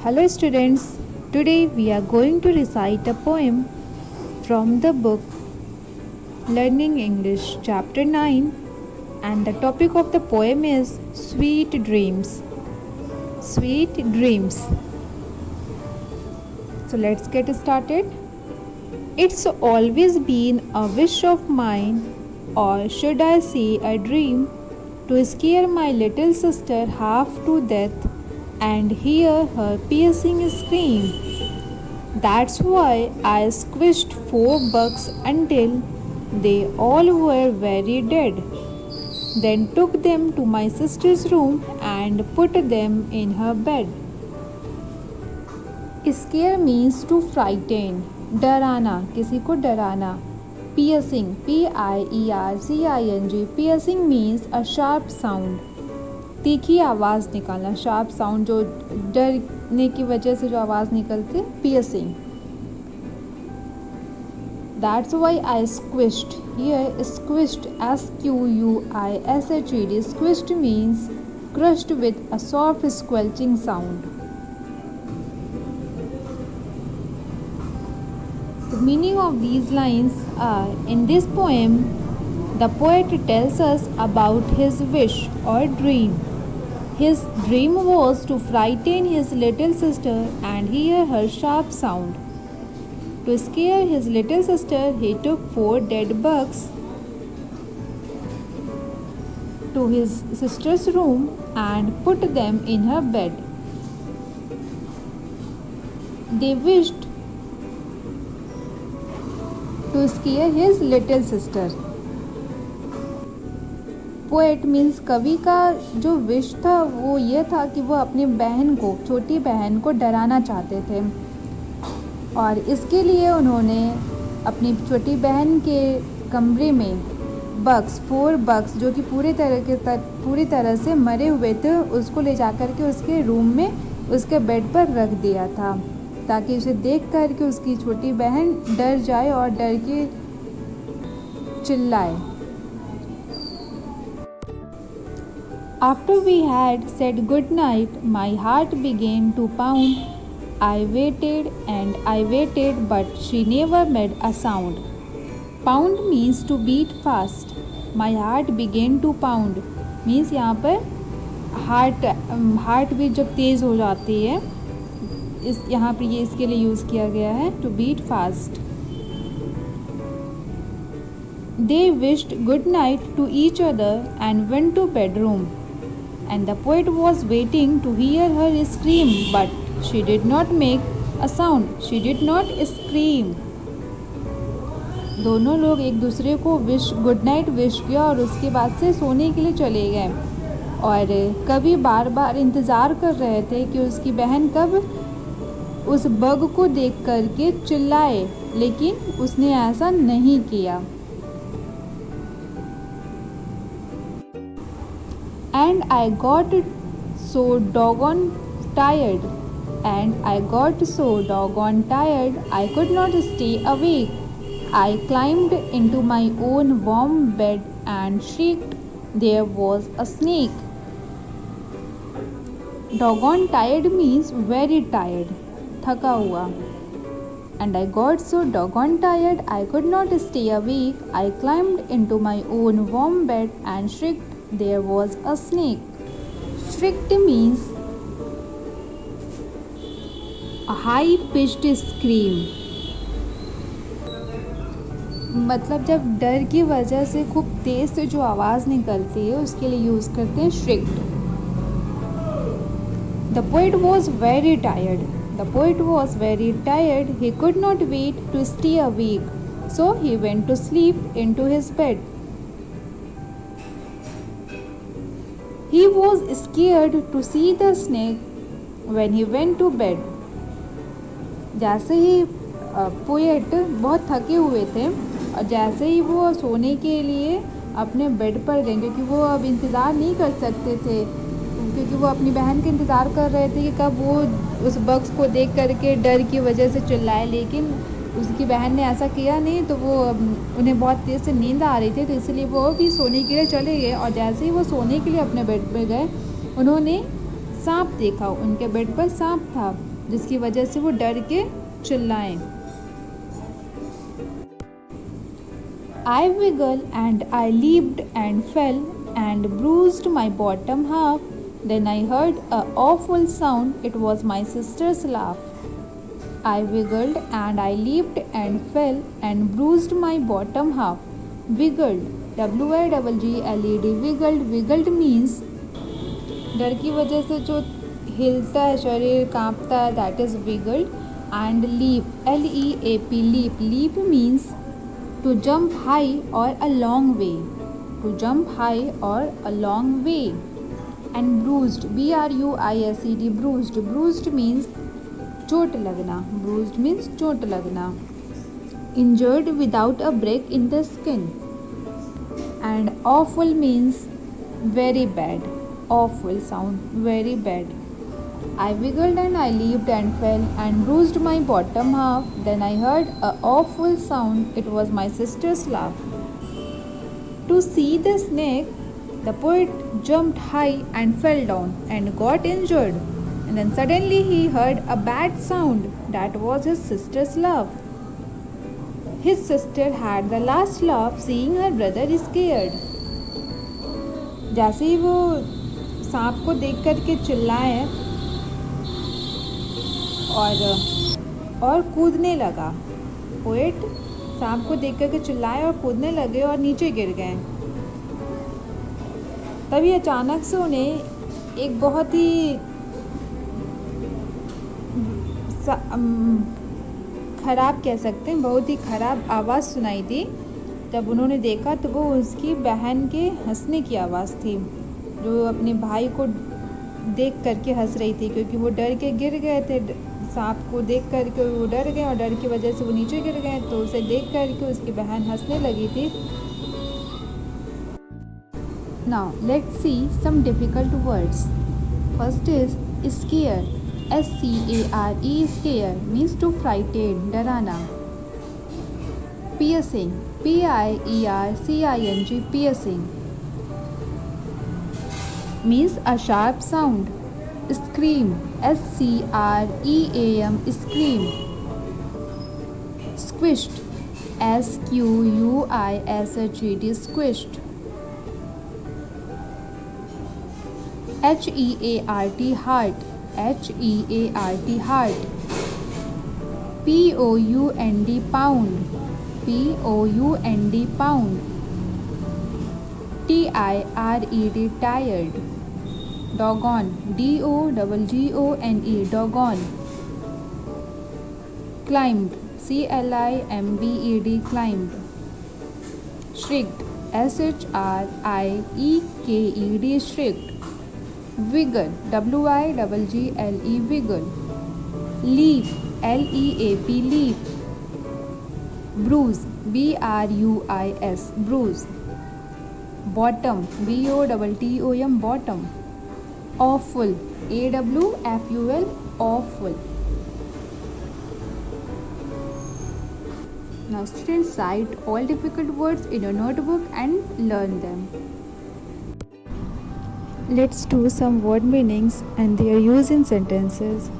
Hello students, today we are going to recite a poem from the book Learning English chapter 9 and the topic of the poem is Sweet Dreams. Sweet Dreams. So let's get started. It's always been a wish of mine, or should I say a dream, to scare my little sister half to death and hear her piercing scream. That's why I squished 4 bugs until they all were very dead. Then took them to my sister's room and put them in her bed. Scare means to frighten, डराना, किसी को डराना. Piercing, P-I-E-R-C-I-N-G, piercing means a sharp sound. तीखी आवाज़ निकालना, sharp sound, जो डरने की वजह से जो आवाज़ निकलती है, piercing. That's why I squished. Here squished, S-Q-U-I-S-H-E-D, squished means crushed with a soft squelching sound. The meaning of these lines are, in this poem, the poet tells us about his wish or dream. His dream was to frighten his little sister and hear her sharp sound. To scare his little sister, he took 4 dead bugs to his sister's room and put them in her bed. They wished to scare his little sister. Poet means कवि का जो wish था वो ये था कि वो अपनी बहन को, छोटी बहन को डराना चाहते थे, और इसके लिए उन्होंने अपनी छोटी बहन के कमरे में 4 बग्स जो कि पूरी तरह से मरे हुए थे, उसको ले जाकर के उसके रूम में उसके बेड पर रख दिया था, ताकि उसे देख कर के उसकी छोटी बहन डर जाए और डर के चिल्लाए. After we had said good night, my heart began to pound. I waited and I waited, but she never made a sound. Pound means to beat fast. My heart began to pound means यहाँ पर heart भी जब तेज़ हो जाती है, यहाँ पर ये इसके लिए यूज़ किया गया है, to beat fast. They wished good night to each other and went to bedroom. And the poet was waiting to hear her scream, but she did not make a sound. She did not scream. दोनों लोग एक दूसरे को good night wish किया और उसके बाद से सोने के लिए चले गए, और कवि बार बार इंतज़ार कर रहे थे कि उसकी बहन कब उस बग को देख करके चिल्लाए, लेकिन उसने ऐसा नहीं किया. And I got so doggone tired, I could not stay awake. I climbed into my own warm bed and shrieked, there was a snake. Doggone tired means very tired, थका हुआ. And I got so doggone tired, I could not stay awake. I climbed into my own warm bed and shrieked, there was a snake. Shrieked means a high pitched scream. मतलब जब डर की वजह से खूब तेज से जो आवाज़ निकलती है उसके लिए यूज़ करते हैं shrieked. The poet was very tired. He could not wait to stay awake, so he went to sleep into his bed. He was scared to see the snake when he went to bed. जैसे ही poet बहुत थके हुए थे और जैसे ही वो सोने के लिए अपने बेड पर गए, क्योंकि वो अब इंतज़ार नहीं कर सकते थे, क्योंकि वो अपनी बहन का इंतज़ार कर रहे थे कि कब वो उस बग्स को देख करके डर की वजह से चिल्लाए, लेकिन उसकी बहन ने ऐसा किया नहीं, तो वो उन्हें बहुत तेज़ से नींद आ रही थी, तो इसलिए वो भी सोने के लिए चले गए. और जैसे ही वो सोने के लिए अपने बेड पे गए, उन्होंने सांप देखा, उनके बेड पर सांप था. जिसकी वजह से वो डर के चिल्लाएं। I wiggled and I leaped and fell and bruised my bottom half. Then I heard an awful sound. It was my sister's laugh. I wiggled and I leaped and fell and bruised my bottom half. Wiggled, W-I-G-G-L-E-D, wiggled. Wiggled means डर की वजह से जो हिलता है शरीर, कांपता है, that is wiggled. And leap, L-E-A-P, leap. Leap means to jump high or a long way. To jump high or a long way. And bruised, B-R-U-I-S-E-D, bruised. Bruised means चोट लगना. Bruised means चोट लगना. Injured without a break in the skin. And awful means very bad. Awful sound, very bad. I wiggled and I leaped and fell and bruised my bottom half. Then I heard an awful sound. It was my sister's laugh. To see the snake, the poet jumped high and fell down and got injured. And then suddenly he heard a bad sound. That was his sister's laugh. His sister had the last laugh seeing her brother scared. जैसे ही वो सांप को देख कर के चिल्लाए और कूदने लगा। पोएट सांप को देख कर के चिल्लाए और कूदने लगे और नीचे गिर गए। तभी अचानक से उन्हें एक बहुत ही खराब कह सकते हैं, बहुत ही खराब आवाज़ सुनाई दी। जब उन्होंने देखा तो वो उसकी बहन के हंसने की आवाज़ थी, जो अपने भाई को देख करके हंस रही थी, क्योंकि वो डर के गिर गए थे। सांप को देख करके वो डर गए और डर की वजह से वो नीचे गिर गए, तो उसे देख करके उसकी बहन हंसने लगी थी। Now let's see some difficult words. First is scare, S-C-A-R-E, scare means to frighten, डराना। Piercing, P-I-E-R-C-I-N-G, piercing means a sharp sound. Scream, S-C-R-E-A-M, scream. Squished, S-Q-U-I-S-H-E-D, squished. H-E-A-R-T, heart, H-E-A-R-T, heart. P-O-U-N-D, pound, P-O-U-N-D, pound. T-I-R-E-D, tired. Doggone, D-O-G-G-O-N-E, doggone. Climbed, C-L-I-M-B-E-D, climbed. Shrieked, S-H-R-I-E-K-E-D, shrieked. Wiggle, W-I-G-G-L-E, wiggle. Leap, L-E-A-P, leap. Bruise, B-R-U-I-S, bruise. Bottom, B-O-T-T-O-M, bottom. Awful, A-W-F-U-L, awful. Now students, write all difficult words in your notebook and learn them. Let's do some word meanings and their use in sentences.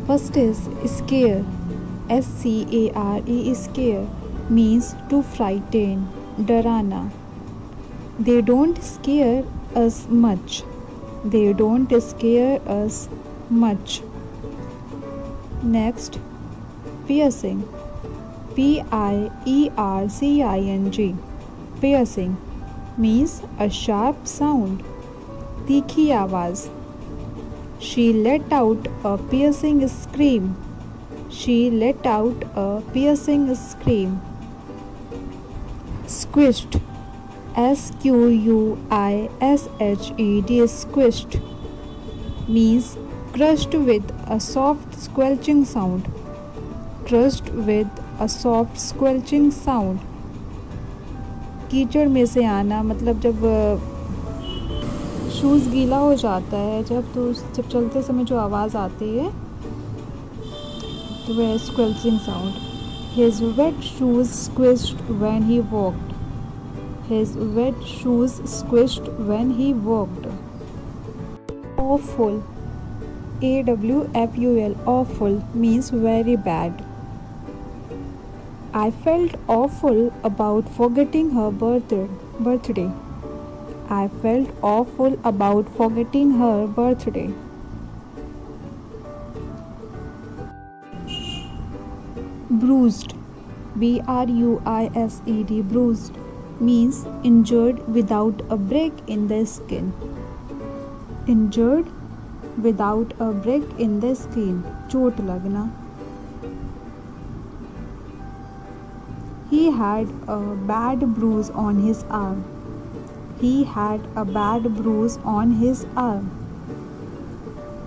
First is scare, S-C-A-R-E, scare means to frighten, डराना. They don't scare us much. They don't scare us much. Next, piercing, P-I-E-R-C-I-N-G, piercing means a sharp sound, तीखी आवाज़. She let out a piercing scream. She let out a piercing scream. Squished, S-Q-U-I-S-H-E-D, squished means crushed with a soft squelching sound. Crushed with a soft squelching sound. कीचड़ में से आना, मतलब जब shoes गीला हो जाता है जब चलते समय जो आवाज़ आती है तो वह squelching sound. His wet shoes squished when he walked. His wet shoes squished when he walked. Awful, AWFUL, awful, means very bad. I felt awful about forgetting her birthday. I felt awful about forgetting her birthday. Bruised, BRUISED, bruised, means injured without a break in the skin. Injured without a break in the skin, चोट लगना. He had a bad bruise on his arm. He had a bad bruise on his arm.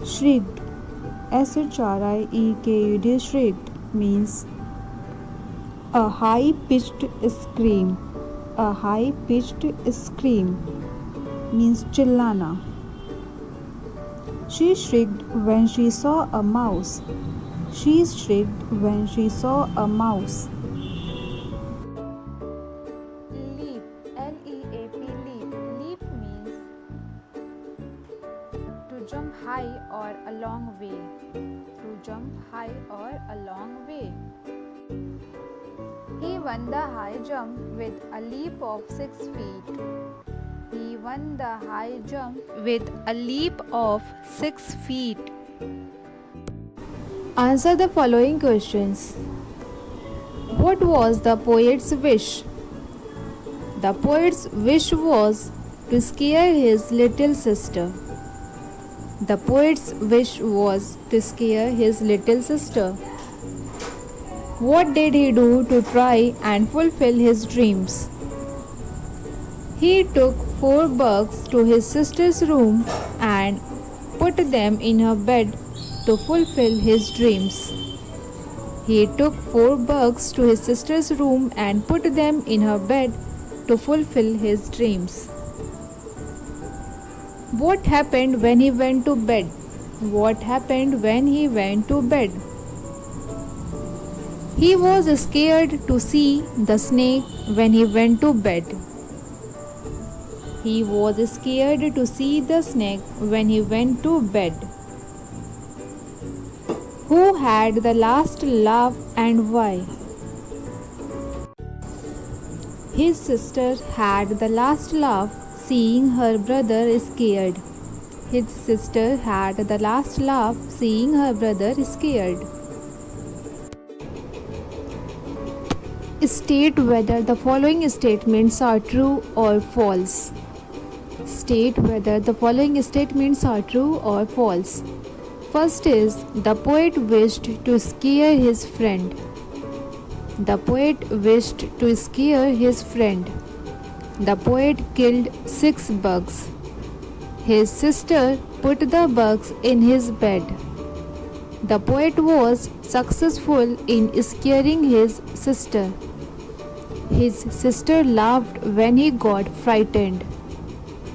Shrieked, SHRIEKED, shrieked, means a high-pitched scream. A high-pitched scream means चिल्लाना. She shrieked when she saw a mouse. She shrieked when she saw a mouse. Leap, LEAP, leap. Leap means to jump high or a long way. To jump high or a long way. He won the high jump with a leap of 6 feet. He won the high jump with a leap of 6 feet. Answer the following questions. What was the poet's wish? The poet's wish was to scare his little sister. The poet's wish was to scare his little sister. What did he do to try and fulfill his dreams? He took 4 bugs to his sister's room and put them in her bed to fulfill his dreams. He took 4 bugs to his sister's room and put them in her bed to fulfill his dreams. What happened when he went to bed? What happened when he went to bed? He was scared to see the snake when he went to bed. He was scared to see the snake when he went to bed. Who had the last laugh and why? His sister had the last laugh seeing her brother scared. His sister had the last laugh seeing her brother scared. State whether the following statements are true or false. State whether the following statements are true or false. First is, the poet wished to scare his friend. The poet wished to scare his friend. The poet killed 6 bugs. His sister put the bugs in his bed. The poet was successful in scaring his sister. His sister laughed when he got frightened.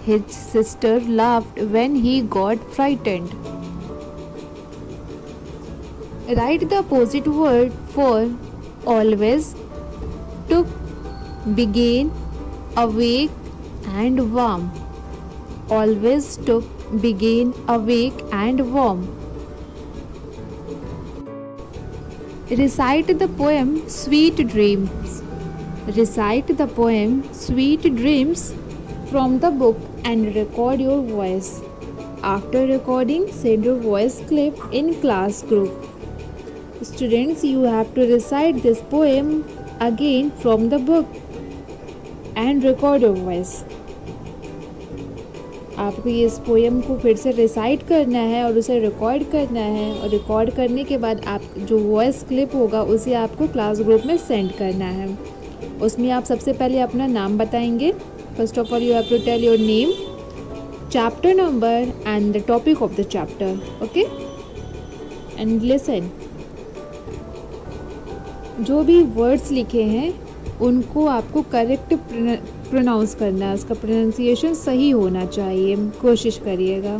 His sister laughed when he got frightened. Write the opposite word for always, took, began, awake and warm. Always took, began, awake and warm. Recite the poem Sweet Dreams. Recite the poem Sweet Dreams from the book and record your voice. After recording, send your voice clip in class group. Students, you have to recite this poem again from the book and record your voice. आपको इस poem को फिर से recite करना है और उसे record करना है, और रिकॉर्ड करने के बाद आप जो वॉइस क्लिप होगा उसे आपको क्लास ग्रुप में सेंड करना है. उसमें आप सबसे पहले अपना नाम बताएंगे. First of all you have to tell your name, chapter number and the topic of the chapter. Okay, and listen. जो भी वर्ड्स लिखे हैं उनको आपको करेक्ट प्रोनाउंस करना है, उसका प्रोनाउंसिएशन सही होना चाहिए, कोशिश करिएगा.